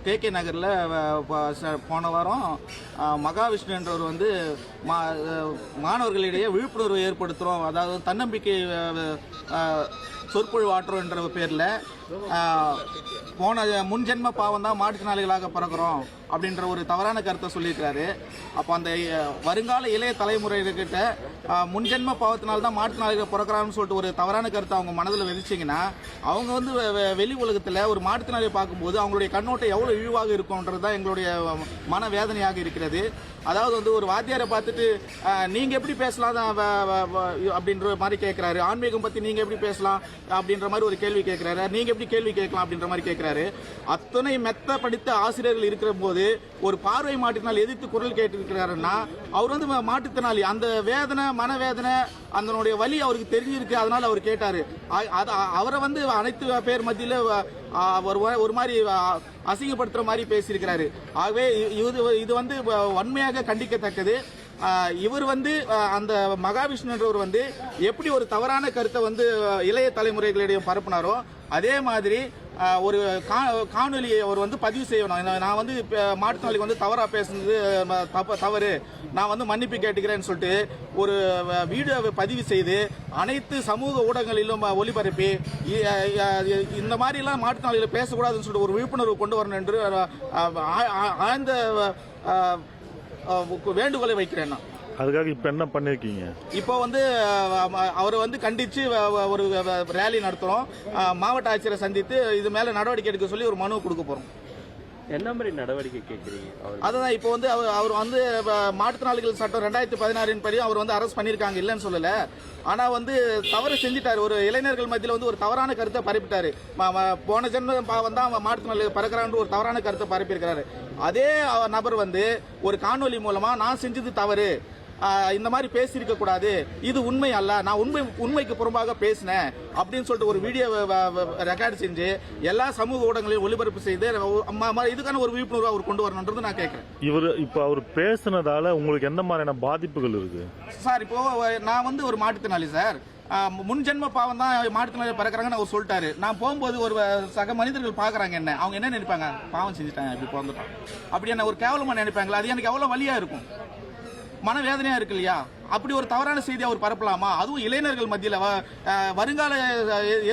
K நகரில் போன வாரம் மகாவிஷ்ணு என்றவர் வந்து மாணவர்களிடையே விழிப்புணர்வு ஏற்படுத்துகிறோம், அதாவது தன்னம்பிக்கை சொற்பொழிவு ஆற்றுறோம் என்ற பேரில் போன முன்ஜென்ம பாவம் தான் மாற்றுத்திறனாளிகளாக பிறக்கிறோம் அப்படின்ற ஒரு தவறான கருத்தை சொல்லியிருக்கிறாரு. அப்போ அந்த வருங்கால இளைய தலைமுறைகிட்ட முன்ஜென்ம பாவத்தினால்தான் மாற்றுத்திறனாளிகள் பிறக்கிறான்னு சொல்லிட்டு ஒரு தவறான கருத்தை அவங்க மனதில் விதிச்சிங்கன்னா அவங்க வந்து வெளி உலகத்தில் ஒரு மாற்றுத்திறனாளியை பார்க்கும்போது அவங்களுடைய கண்ணோட்டம் எவ்வளோ இழிவாக இருக்கும்ன்றது தான் எங்களுடைய மனவேதனையாக இருக்கிறது. அதாவது வந்து ஒரு வாத்தியாரை பார்த்துட்டு நீங்கள் எப்படி பேசலாம் அப்படின்ற மாதிரி கேட்குறாரு, ஆன்மீகம் பற்றி நீங்கள் எப்படி பேசலாம் அப்படின்ற மாதிரி ஒரு கேள்வி கேட்குறாரு, நீங்கள் எப்படி கேள்வி கேட்கலாம் அப்படின்ற மாதிரி கேட்குறாரு. அத்தனை மெத்த படித்த ஆசிரியர்கள் இருக்கிற போது ஒரு பார்வை மாற்றுத்திறனாளி எதிர்த்து குரல் கேட்டிருக்கிறாருன்னா அவர் வந்து மாற்றுத்திறனாளி, அந்த வேதனை மனவேதனை அதனுடைய வலி அவருக்கு தெரிஞ்சிருக்கு, அதனால அவர் கேட்டார். அவரை வந்து அனைத்து பேர் மத்தியில் ஒரு மாதிரி அசிங்கப்படுத்துற மாதிரி பேசியிருக்கிறாரு. ஆகவே இது வந்து வன்மையாக கண்டிக்கத்தக்கது. இவர் வந்து அந்த மகாவிஷ்ணு என்றவர் வந்து எப்படி ஒரு தவறான கருத்தை வந்து இளைய தலைமுறைகளிடையே பரப்புனாரோ அதே மாதிரி ஒரு காணொலியை அவர் வந்து பதிவு செய்யணும். நான் வந்து மாற்றுத்திறனாளிக்கு வந்து தவறாக பேசுனது தவறு, நான் வந்து மன்னிப்பு கேட்டுக்கிறேன்னு சொல்லிட்டு ஒரு வீடியோவை பதிவு செய்து அனைத்து சமூக ஊடகங்களிலும் ஒளிபரப்பி இந்த மாதிரிலாம் மாற்றுத்திறனாளிகளை பேசக்கூடாதுன்னு சொல்லிட்டு ஒரு விழிப்புணர்வு கொண்டு வரணும் என்று ஆழ்ந்த வேண்டுகோளை வைக்கிறேன். அதுக்காக இப்போ என்ன பண்ணிருக்கீங்க? இப்போ வந்து அவரை வந்து கண்டித்து ஒரு ரேலி நடத்துகிறோம். மாவட்ட ஆட்சியரை சந்தித்து இது மேலே நடவடிக்கை எடுக்க சொல்லி ஒரு மனு கொடுக்க போகிறோம். என்ன மாதிரி நடவடிக்கை கேட்குறீங்க? அதுதான் இப்போ வந்து அவர் வந்து மாற்றுத்திறனாளிகள் சட்டம் 2016 படி அவர் வந்து அரெஸ்ட் பண்ணியிருக்காங்க, இல்லைன்னு சொல்லலை. ஆனால் வந்து தவறு செஞ்சிட்டார். ஒரு இளைஞர்கள் மத்தியில் வந்து ஒரு தவறான கருத்தை பரப்பிட்டார். போன ஜென்ம பாவம் தான் மாற்றுத்திறனாளிகள் பறக்கிறான்னு ஒரு தவறான கருத்தை பரப்பியிருக்கிறாரு. அதே நபர் வந்து ஒரு காணொலி மூலமாக நான் செஞ்சது தவறு, இந்த மாதிரி பேசியிருக்க கூடாது, இது உண்மை அல்ல, நான் உண்மைக்கு புறம்பாக பேசினேன் அப்படின்னு சொல்லிட்டு ஒரு வீடியோ ரெக்கார்டு செஞ்சு எல்லா சமூக ஊடகங்களையும் ஒளிபரப்பு செய்து இதுக்கான ஒரு விழிப்புணர்வு அவர் கொண்டு வரணுன்றது நான் கேட்கிறேன். இப்போ அவர் பேசுனதால உங்களுக்கு எந்த மாதிரியான பாதிப்புகள் இருக்கு சார்? இப்போ நான் வந்து ஒரு மாற்றுத்திறனாளி சார், முன்ஜென்ம பாவம் தான் மாற்றுத்திறனாளி பறக்கிறாங்கன்னு அவர் சொல்லிட்டாரு. நான் போகும்போது ஒரு சக மனிதர்கள் பார்க்குறாங்க, என்ன அவங்க என்ன நினைப்பாங்க, பாவம் செஞ்சுட்டாங்க இப்படி பிறந்துட்டான் அப்படி என்ன ஒரு கேவலமாக நினைப்பாங்களா? அது எனக்கு எவ்வளோ வலியாக இருக்கும், மனவேதனையா இருக்கு இல்லையா? அப்படி ஒரு தவறான செய்தி அவர் பரப்பலாமா? அதுவும் இளைஞர்கள் மத்தியில், வருங்கால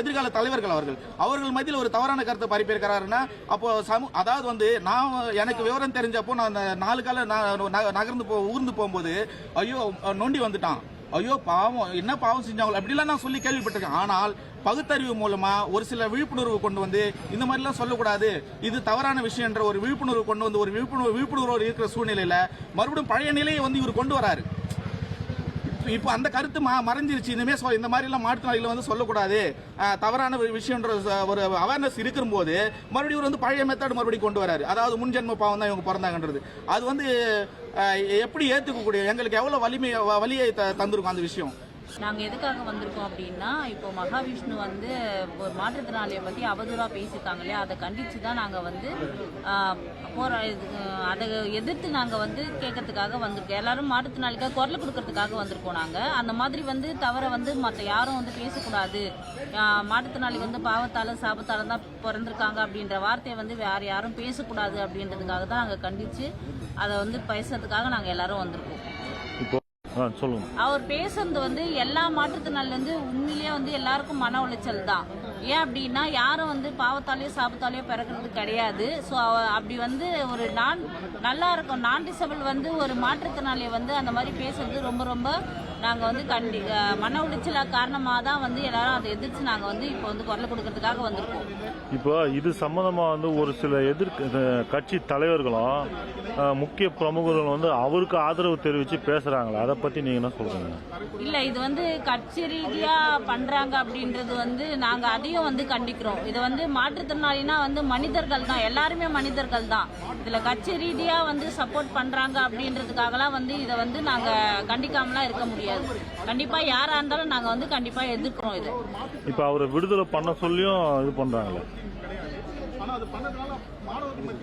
எதிர்கால தலைவர்கள் அவர்கள் மத்தியில் ஒரு தவறான கருத்தை பரப்பியிருக்கிறாருன்னா அப்போ அதாவது வந்து நான் எனக்கு விவரம் தெரிஞ்சப்போ நான் அந்த 4 கால ஊர்ந்து போகும்போது ஐயோ நொண்டி வந்துட்டான், ஐயோ பாவம் என்ன பாவம் செஞ்சாங்களோ அப்படிலாம் நான் சொல்லி கேள்விப்பட்டிருக்கேன். ஆனால் பகுத்தறிவு மூலமா ஒரு சில விழிப்புணர்வு கொண்டு வந்து இந்த மாதிரிலாம் சொல்லக்கூடாது, இது தவறான விஷயம் என்ற ஒரு விழிப்புணர்வு கொண்டு வந்து ஒரு விழிப்புணர்வு இருக்கிற சூழ்நிலையில மறுபடியும் பழைய நிலையை வந்து இவர் கொண்டு வராரு. இப்போ அந்த கருத்து மறைஞ்சிருச்சு. இனிமேல் இந்த மாதிரிலாம் மாற்றுத்திறனாளிகளை வந்து சொல்லக்கூடாது, தவறான விஷயன்ற ஒரு அவேர்னஸ் இருக்கும்போது மறுபடியும் இவர் வந்து பழைய மெத்தட் மறுபடியும் கொண்டு வராரு. அதாவது முன்ஜென்ம பாவம் தான் இவங்க பிறந்தாங்கன்றது அது வந்து எப்படி ஏற்றுக்கக்கூடிய, எங்களுக்கு எவ்வளோ வலியை தந்திருக்கும் அந்த விஷயம். நாங்கள் எதுக்காக வந்திருக்கோம் அப்படின்னா, இப்போ மகாவிஷ்ணு வந்து ஒரு மாற்றுத்திறனாளியை பற்றி அவதூறாக பேசியிருக்காங்க இல்லையா, அதை கண்டித்து தான் நாங்கள் வந்து அதை எதிர்த்து நாங்கள் வந்து கேட்கறதுக்காக வந்திருக்கோம். எல்லாரும் மாற்றுத்திறனாளிக்காக குரல் கொடுக்கறதுக்காக வந்திருக்கோம். நாங்கள் அந்த மாதிரி வந்து தவிர வந்து மற்ற யாரும் வந்து பேசக்கூடாது, மாற்றுத்திறனாளி வந்து பாவத்தால் சாபத்தால் தான் பிறந்திருக்காங்க அப்படின்ற வார்த்தையை வந்து வேறு யாரும் பேசக்கூடாது அப்படின்றதுக்காக தான் நாங்கள் கண்டித்து அதை வந்து பேசுறதுக்காக நாங்கள் எல்லாரும் வந்திருக்கோம். அவர் பேசுறது வந்து எல்லா மாற்றுத்திறனாளிலேருந்து உண்மையிலேயே வந்து எல்லாருக்கும் மன உளைச்சல் தான். ஏன் அப்படின்னா யாரும் வந்து பாவத்தாலேயோ சாபத்தாலேயோ பிறக்கிறது கிடையாது. ஸோ அப்படி வந்து ஒரு நல்லா இருக்கும் நான் டிசபிள் வந்து ஒரு மாற்றுத்திறனாளியை வந்து அந்த மாதிரி பேசுறது ரொம்ப ரொம்ப நாங்கள் வந்து மன உளைச்சல காரணமாக தான் வந்து எல்லாரும் அதை எதிர்த்து நாங்கள் வந்து இப்போ வந்து குரல் கொடுக்கறதுக்காக வந்திருக்கோம். இப்போ இது சம்பந்தமாக வந்து ஒரு சில கட்சி தலைவர்களும் முக்கிய பிரமுகர்களும் வந்து அவருக்கு ஆதரவு தெரிவித்து பேசுகிறாங்களா, அதை பற்றி நீங்கள் என்ன சொல்கிறீங்க? இல்லை, இது வந்து கட்சி ரீதியாக பண்ணுறாங்க அப்படின்றது வந்து நாங்கள் அதையும் வந்து கண்டிக்கிறோம். இது வந்து மாற்றுத்திறனாளினா வந்து மனிதர்கள் தான், எல்லாருமே மனிதர்கள் தான். இதில் கட்சி ரீதியாக வந்து சப்போர்ட் பண்ணுறாங்க அப்படின்றதுக்காகலாம் வந்து இதை வந்து நாங்கள் கண்டிக்காமலாம் இருக்க முடியாது. கண்டிப்பாக யாராக இருந்தாலும் நாங்கள் வந்து கண்டிப்பாக எதிர்க்கிறோம். இது இப்போ அவரை விடுதலை பண்ண சொல்லியும் இது பண்ணுறாங்களே.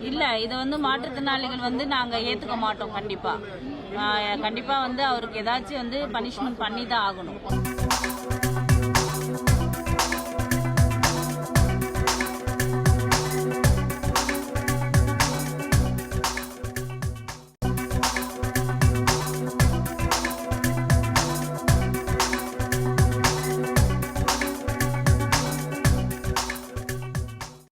இல்ல, இதை வந்து மாற்றுத்திறனாளிகள் வந்து நாங்க ஏத்துக்க மாட்டோம். கண்டிப்பா வந்து அவருக்கு ஏதாச்சும் வந்து பனிஷ்மெண்ட் பண்ணி தான் ஆகணும்.